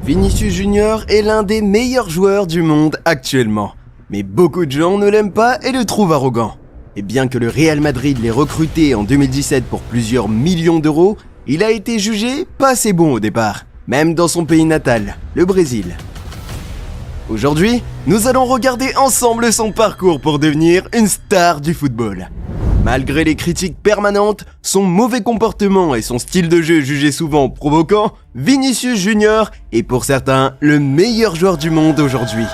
Vinicius Junior est l'un des meilleurs joueurs du monde actuellement. Mais beaucoup de gens ne l'aiment pas et le trouvent arrogant. Et bien que le Real Madrid l'ait recruté en 2017 pour plusieurs millions d'euros, il a été jugé pas assez bon au départ, même dans son pays natal, le Brésil. Aujourd'hui, nous allons regarder ensemble son parcours pour devenir une star du football. Malgré les critiques permanentes, son mauvais comportement et son style de jeu jugé souvent provoquant, Vinicius Junior est pour certains le meilleur joueur du monde aujourd'hui.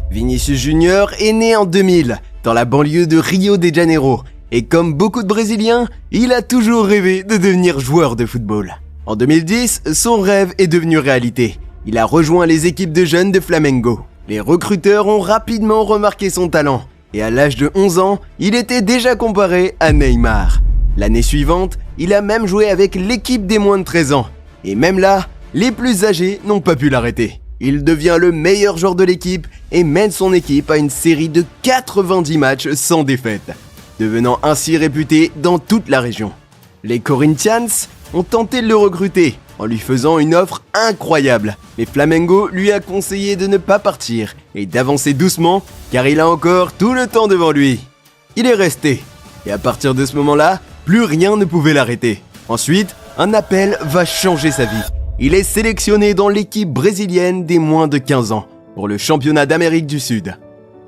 Vinicius Junior est né en 2000, dans la banlieue de Rio de Janeiro, et comme beaucoup de Brésiliens, il a toujours rêvé de devenir joueur de football. En 2010, son rêve est devenu réalité. Il a rejoint les équipes de jeunes de Flamengo. Les recruteurs ont rapidement remarqué son talent, et à l'âge de 11 ans, il était déjà comparé à Neymar. L'année suivante, il a même joué avec l'équipe des moins de 13 ans. Et même là, les plus âgés n'ont pas pu l'arrêter. Il devient le meilleur joueur de l'équipe et mène son équipe à une série de 90 matchs sans défaite, devenant ainsi réputé dans toute la région. Les Corinthians ont tenté de le recruter en lui faisant une offre incroyable, mais Flamengo lui a conseillé de ne pas partir et d'avancer doucement car il a encore tout le temps devant lui. Il est resté, et à partir de ce moment-là, plus rien ne pouvait l'arrêter. Ensuite, un appel va changer sa vie. Il est sélectionné dans l'équipe brésilienne des moins de 15 ans pour le championnat d'Amérique du Sud.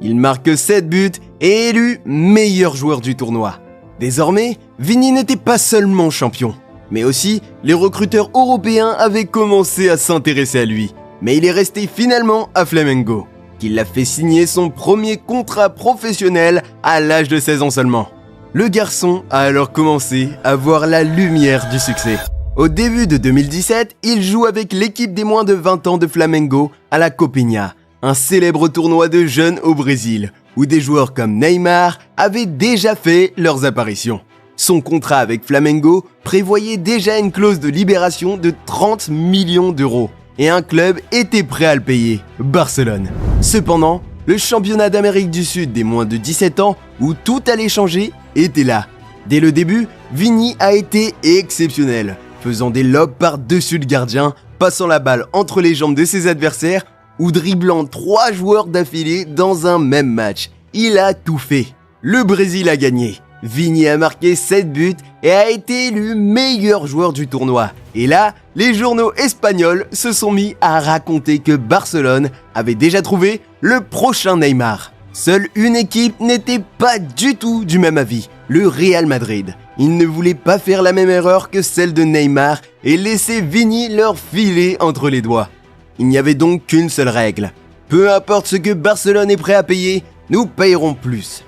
Il marque 7 buts et est élu meilleur joueur du tournoi. Désormais, Vini n'était pas seulement champion, mais aussi les recruteurs européens avaient commencé à s'intéresser à lui. Mais il est resté finalement à Flamengo, qui l'a fait signer son premier contrat professionnel à l'âge de 16 ans seulement. Le garçon a alors commencé à voir la lumière du succès. Au début de 2017, il joue avec l'équipe des moins de 20 ans de Flamengo à la Copinha, un célèbre tournoi de jeunes au Brésil, où des joueurs comme Neymar avaient déjà fait leurs apparitions. Son contrat avec Flamengo prévoyait déjà une clause de libération de 30 millions d'euros, et un club était prêt à le payer, Barcelone. Cependant, le championnat d'Amérique du Sud des moins de 17 ans, où tout allait changer, était là. Dès le début, Vini a été exceptionnel, faisant des lobes par-dessus le gardien, passant la balle entre les jambes de ses adversaires ou dribblant 3 joueurs d'affilée dans un même match. Il a tout fait. Le Brésil a gagné. Vini a marqué 7 buts et a été élu meilleur joueur du tournoi. Et là, les journaux espagnols se sont mis à raconter que Barcelone avait déjà trouvé le prochain Neymar. Seule une équipe n'était pas du tout du même avis, le Real Madrid. Ils ne voulaient pas faire la même erreur que celle de Neymar et laisser Vini leur filer entre les doigts. Il n'y avait donc qu'une seule règle. Peu importe ce que Barcelone est prêt à payer, nous payerons plus.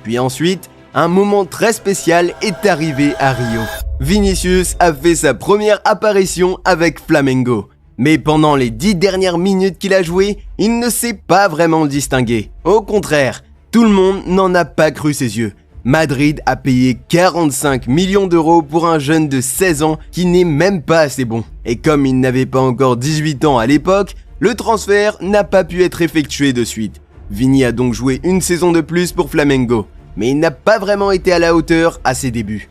Puis ensuite, un moment très spécial est arrivé à Rio. Vinicius a fait sa première apparition avec Flamengo. Mais pendant les 10 dernières minutes qu'il a joué, il ne s'est pas vraiment distingué. Au contraire, tout le monde n'en a pas cru ses yeux. Madrid a payé 45 millions d'euros pour un jeune de 16 ans qui n'est même pas assez bon. Et comme il n'avait pas encore 18 ans à l'époque, le transfert n'a pas pu être effectué de suite. Vini a donc joué une saison de plus pour Flamengo, mais il n'a pas vraiment été à la hauteur à ses débuts.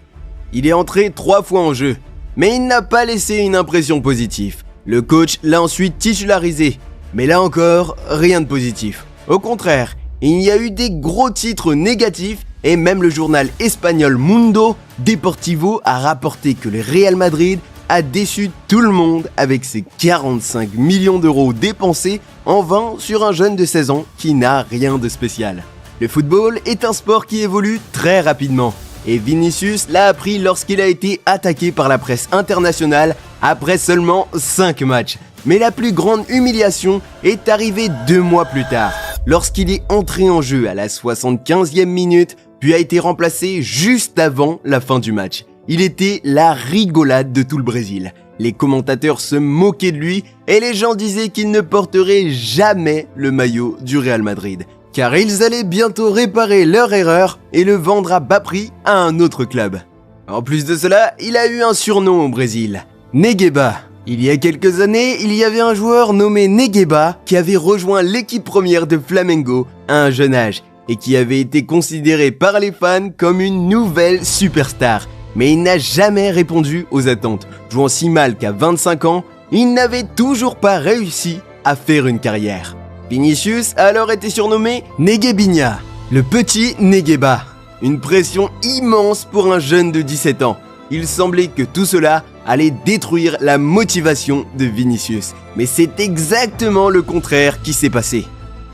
Il est entré 3 fois en jeu, mais il n'a pas laissé une impression positive. Le coach l'a ensuite titularisé, mais là encore, rien de positif. Au contraire, il y a eu des gros titres négatifs et même le journal espagnol Mundo Deportivo a rapporté que le Real Madrid a déçu tout le monde avec ses 45 millions d'euros dépensés en vain sur un jeune de 16 ans qui n'a rien de spécial. Le football est un sport qui évolue très rapidement. Et Vinicius l'a appris lorsqu'il a été attaqué par la presse internationale après seulement 5 matchs. Mais la plus grande humiliation est arrivée 2 mois plus tard, lorsqu'il est entré en jeu à la 75e minute, puis a été remplacé juste avant la fin du match. Il était la rigolade de tout le Brésil. Les commentateurs se moquaient de lui et les gens disaient qu'il ne porterait jamais le maillot du Real Madrid, car ils allaient bientôt réparer leur erreur et le vendre à bas prix à un autre club. En plus de cela, il a eu un surnom au Brésil, Negueba. Il y a quelques années, il y avait un joueur nommé Negueba qui avait rejoint l'équipe première de Flamengo à un jeune âge et qui avait été considéré par les fans comme une nouvelle superstar. Mais il n'a jamais répondu aux attentes. Jouant si mal qu'à 25 ans, il n'avait toujours pas réussi à faire une carrière. Vinicius a alors été surnommé Neguebinha, le petit Negueba. Une pression immense pour un jeune de 17 ans. Il semblait que tout cela allait détruire la motivation de Vinicius. Mais c'est exactement le contraire qui s'est passé.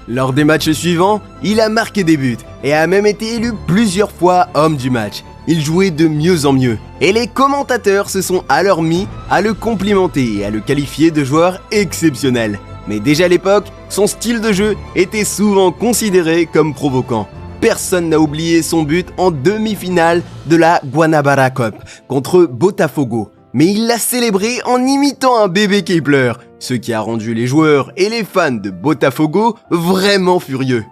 Lors des matchs suivants, il a marqué des buts et a même été élu plusieurs fois homme du match. Il jouait de mieux en mieux et les commentateurs se sont alors mis à le complimenter et à le qualifier de joueur exceptionnel. Mais déjà à l'époque, son style de jeu était souvent considéré comme provoquant. Personne n'a oublié son but en demi-finale de la Guanabara Cup contre Botafogo. Mais il l'a célébré en imitant un bébé qui pleure, ce qui a rendu les joueurs et les fans de Botafogo vraiment furieux.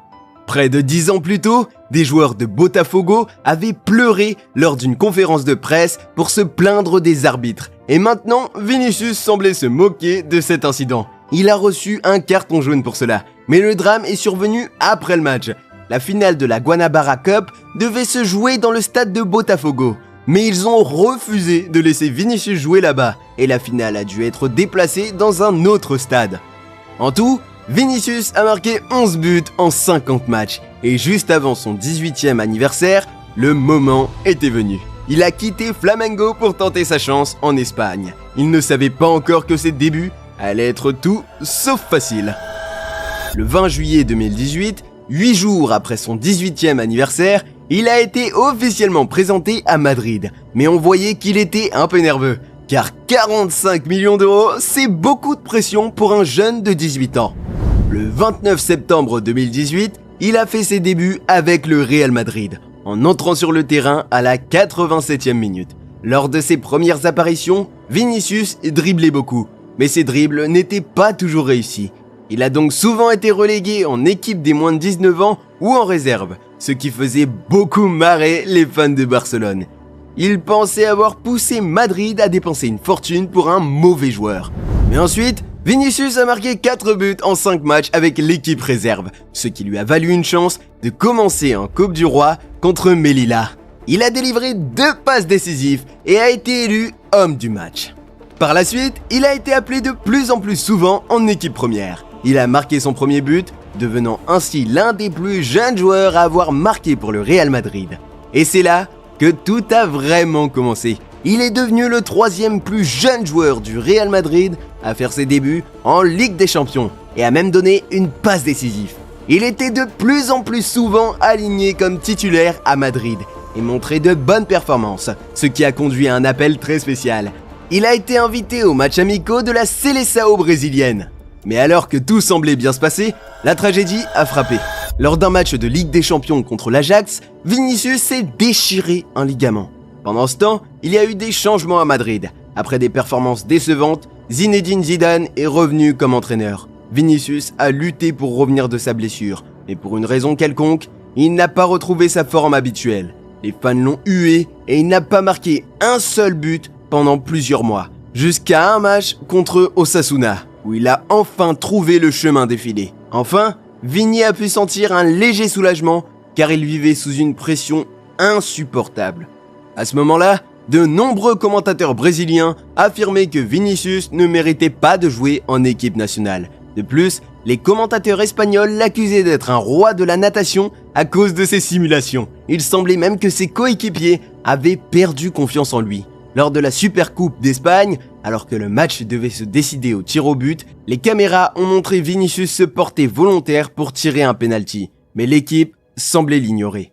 Près de 10 ans plus tôt, des joueurs de Botafogo avaient pleuré lors d'une conférence de presse pour se plaindre des arbitres. Et maintenant, Vinicius semblait se moquer de cet incident. Il a reçu un carton jaune pour cela, mais le drame est survenu après le match. La finale de la Guanabara Cup devait se jouer dans le stade de Botafogo. Mais ils ont refusé de laisser Vinicius jouer là-bas et la finale a dû être déplacée dans un autre stade. En tout, Vinicius a marqué 11 buts en 50 matchs et juste avant son 18e anniversaire, le moment était venu. Il a quitté Flamengo pour tenter sa chance en Espagne. Il ne savait pas encore que ses débuts allaient être tout sauf faciles. Le 20 juillet 2018, 8 jours après son 18e anniversaire, il a été officiellement présenté à Madrid, mais on voyait qu'il était un peu nerveux, car 45 millions d'euros, c'est beaucoup de pression pour un jeune de 18 ans. Le 29 septembre 2018, il a fait ses débuts avec le Real Madrid, en entrant sur le terrain à la 87e minute. Lors de ses premières apparitions, Vinicius driblait beaucoup, mais ses dribbles n'étaient pas toujours réussis. Il a donc souvent été relégué en équipe des moins de 19 ans ou en réserve, ce qui faisait beaucoup marrer les fans de Barcelone. Il pensait avoir poussé Madrid à dépenser une fortune pour un mauvais joueur. Mais ensuite, Vinicius a marqué 4 buts en 5 matchs avec l'équipe réserve, ce qui lui a valu une chance de commencer en Coupe du Roi contre Melilla. Il a délivré 2 passes décisives et a été élu homme du match. Par la suite, il a été appelé de plus en plus souvent en équipe première. Il a marqué son premier but, devenant ainsi l'un des plus jeunes joueurs à avoir marqué pour le Real Madrid. Et c'est là que tout a vraiment commencé. Il est devenu le 3e plus jeune joueur du Real Madrid à faire ses débuts en Ligue des Champions et a même donné une passe décisive. Il était de plus en plus souvent aligné comme titulaire à Madrid et montrait de bonnes performances, ce qui a conduit à un appel très spécial. Il a été invité aux matchs amicaux de la Seleção brésilienne. Mais alors que tout semblait bien se passer, la tragédie a frappé. Lors d'un match de Ligue des Champions contre l'Ajax, Vinicius s'est déchiré un ligament. Pendant ce temps, il y a eu des changements à Madrid. Après des performances décevantes, Zinedine Zidane est revenu comme entraîneur. Vinicius a lutté pour revenir de sa blessure, mais pour une raison quelconque, il n'a pas retrouvé sa forme habituelle. Les fans l'ont hué et il n'a pas marqué un seul but pendant plusieurs mois, jusqu'à un match contre Osasuna, où il a enfin trouvé le chemin défilé. Enfin, Vini a pu sentir un léger soulagement car il vivait sous une pression insupportable. À ce moment-là, de nombreux commentateurs brésiliens affirmaient que Vinicius ne méritait pas de jouer en équipe nationale. De plus, les commentateurs espagnols l'accusaient d'être un roi de la natation à cause de ses simulations. Il semblait même que ses coéquipiers avaient perdu confiance en lui. Lors de la Supercoupe d'Espagne, alors que le match devait se décider au tir au but, les caméras ont montré Vinicius se porter volontaire pour tirer un penalty, mais l'équipe semblait l'ignorer.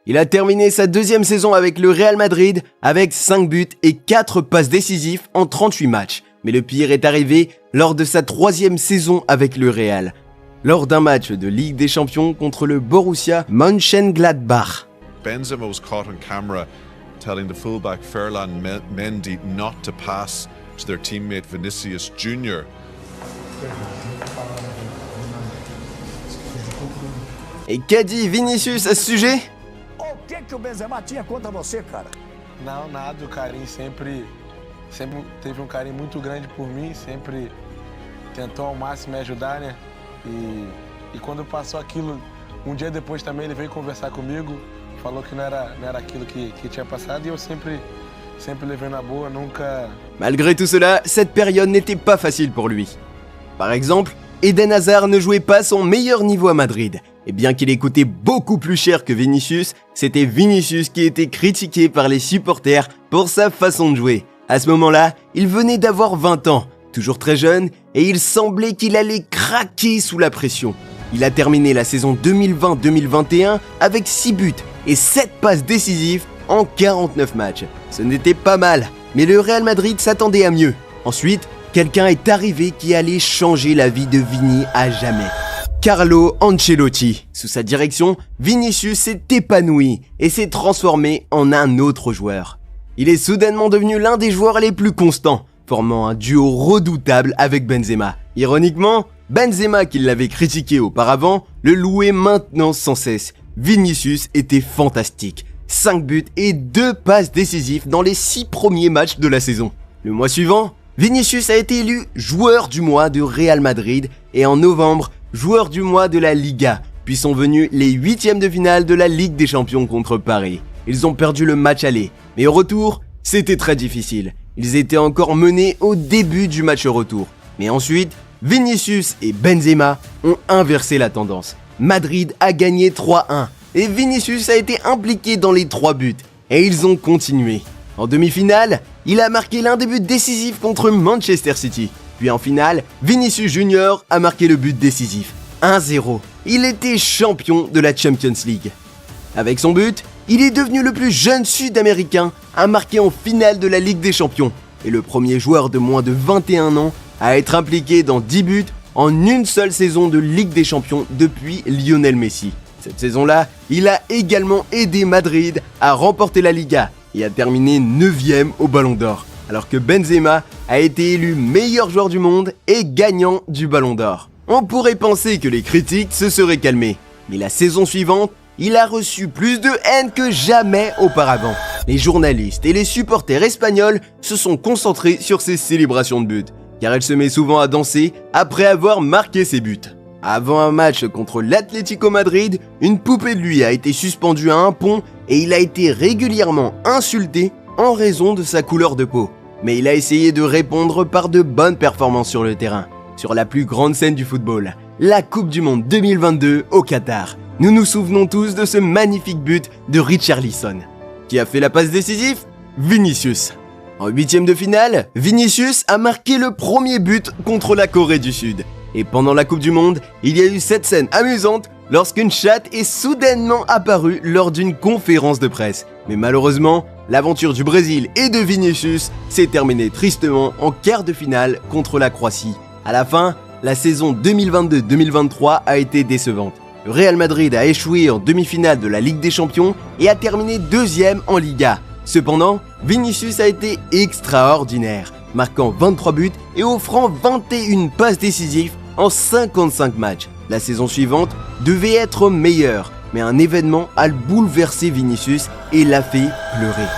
Il a terminé sa 2e saison avec le Real Madrid avec 5 buts et 4 passes décisives en 38 matchs. Mais le pire est arrivé lors de sa 3e saison avec le Real, lors d'un match de Ligue des Champions contre le Borussia Mönchengladbach. Benzema was caught on camera telling the fullback Ferland Mendy not to pass to their teammate Vinicius Jr. Et qu'a dit Vinicius à ce sujet? O que o Benzema tinha contra você, cara? Não, nada, o carinho sempre teve carinho muito grande por mim, sempre tentou ao máximo me ajudar, né? E quando passou aquilo, dia depois também ele veio conversar comigo, falou que não era aquilo que tinha passado e eu sempre levei na boa, nunca... Malgré tout cela, cette période n'était pas facile pour lui. Par exemple, Eden Hazard ne jouait pas son meilleur niveau à Madrid. Et bien qu'il ait coûté beaucoup plus cher que Vinicius, c'était Vinicius qui était critiqué par les supporters pour sa façon de jouer. À ce moment-là, il venait d'avoir 20 ans, toujours très jeune, et il semblait qu'il allait craquer sous la pression. Il a terminé la saison 2020-2021 avec 6 buts et 7 passes décisives en 49 matchs. Ce n'était pas mal, mais le Real Madrid s'attendait à mieux. Ensuite, quelqu'un est arrivé qui allait changer la vie de Vini à jamais. Carlo Ancelotti. Sous sa direction, Vinicius s'est épanoui et s'est transformé en un autre joueur. Il est soudainement devenu l'un des joueurs les plus constants, formant un duo redoutable avec Benzema. Ironiquement, Benzema, qui l'avait critiqué auparavant, le louait maintenant sans cesse. Vinicius était fantastique. 5 buts et 2 passes décisives dans les 6 premiers matchs de la saison. Le mois suivant, Vinicius a été élu joueur du mois de Real Madrid et en novembre, joueur du mois de la Liga, puis sont venus les 8e de finale de la Ligue des Champions contre Paris. Ils ont perdu le match aller, mais au retour, c'était très difficile. Ils étaient encore menés au début du match retour. Mais ensuite, Vinicius et Benzema ont inversé la tendance. Madrid a gagné 3-1 et Vinicius a été impliqué dans les 3 buts. Et ils ont continué. En demi-finale, il a marqué l'un des buts décisifs contre Manchester City. Puis en finale, Vinicius Junior a marqué le but décisif. 1-0. Il était champion de la Champions League. Avec son but, il est devenu le plus jeune Sud-Américain à marquer en finale de la Ligue des Champions et le premier joueur de moins de 21 ans à être impliqué dans 10 buts en une seule saison de Ligue des Champions depuis Lionel Messi. Cette saison-là, il a également aidé Madrid à remporter la Liga et a terminé 9e au Ballon d'Or, alors que Benzema a été élu meilleur joueur du monde et gagnant du Ballon d'Or. On pourrait penser que les critiques se seraient calmées, mais la saison suivante, il a reçu plus de haine que jamais auparavant. Les journalistes et les supporters espagnols se sont concentrés sur ses célébrations de buts, car il se met souvent à danser après avoir marqué ses buts. Avant un match contre l'Atlético Madrid, une poupée de lui a été suspendue à un pont et il a été régulièrement insulté en raison de sa couleur de peau. Mais il a essayé de répondre par de bonnes performances sur le terrain. Sur la plus grande scène du football, la Coupe du Monde 2022 au Qatar. Nous nous souvenons tous de ce magnifique but de Richarlison. Qui a fait la passe décisive ? Vinicius. En 8e de finale, Vinicius a marqué le premier but contre la Corée du Sud. Et pendant la Coupe du Monde, il y a eu cette scène amusante lorsqu'une chatte est soudainement apparue lors d'une conférence de presse. Mais malheureusement, l'aventure du Brésil et de Vinicius s'est terminée tristement en quart de finale contre la Croatie. À la fin, la saison 2022-2023 a été décevante. Le Real Madrid a échoué en demi-finale de la Ligue des Champions et a terminé 2e en Liga. Cependant, Vinicius a été extraordinaire, marquant 23 buts et offrant 21 passes décisives en 55 matchs. La saison suivante devait être meilleure, mais un événement a bouleversé Vinicius et l'a fait pleurer.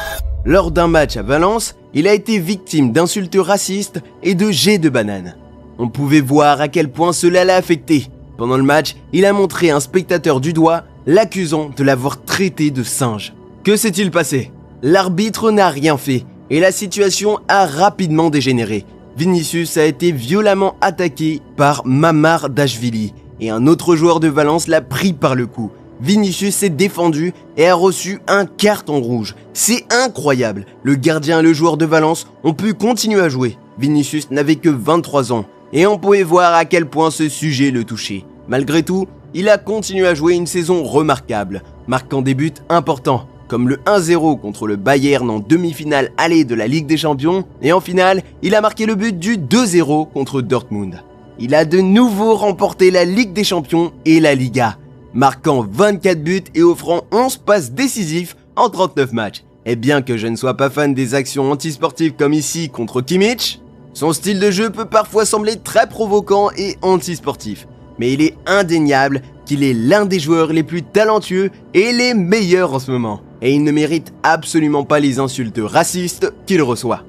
Lors d'un match à Valence, il a été victime d'insultes racistes et de jets de bananes. On pouvait voir à quel point cela l'a affecté. Pendant le match, il a montré un spectateur du doigt, l'accusant de l'avoir traité de singe. Que s'est-il passé ? L'arbitre n'a rien fait et la situation a rapidement dégénéré. Vinicius a été violemment attaqué par Mamardashvili et un autre joueur de Valence l'a pris par le cou. Vinicius s'est défendu et a reçu un carton rouge. C'est incroyable. Le gardien et le joueur de Valence ont pu continuer à jouer. Vinicius n'avait que 23 ans et on pouvait voir à quel point ce sujet le touchait. Malgré tout, il a continué à jouer une saison remarquable, marquant des buts importants, comme le 1-0 contre le Bayern en demi-finale aller de la Ligue des Champions, et en finale, il a marqué le but du 2-0 contre Dortmund. Il a de nouveau remporté la Ligue des Champions et la Liga, marquant 24 buts et offrant 11 passes décisives en 39 matchs. Et bien que je ne sois pas fan des actions antisportives comme ici contre Kimmich, son style de jeu peut parfois sembler très provoquant et antisportif. Mais il est indéniable qu'il est l'un des joueurs les plus talentueux et les meilleurs en ce moment. Et il ne mérite absolument pas les insultes racistes qu'il reçoit.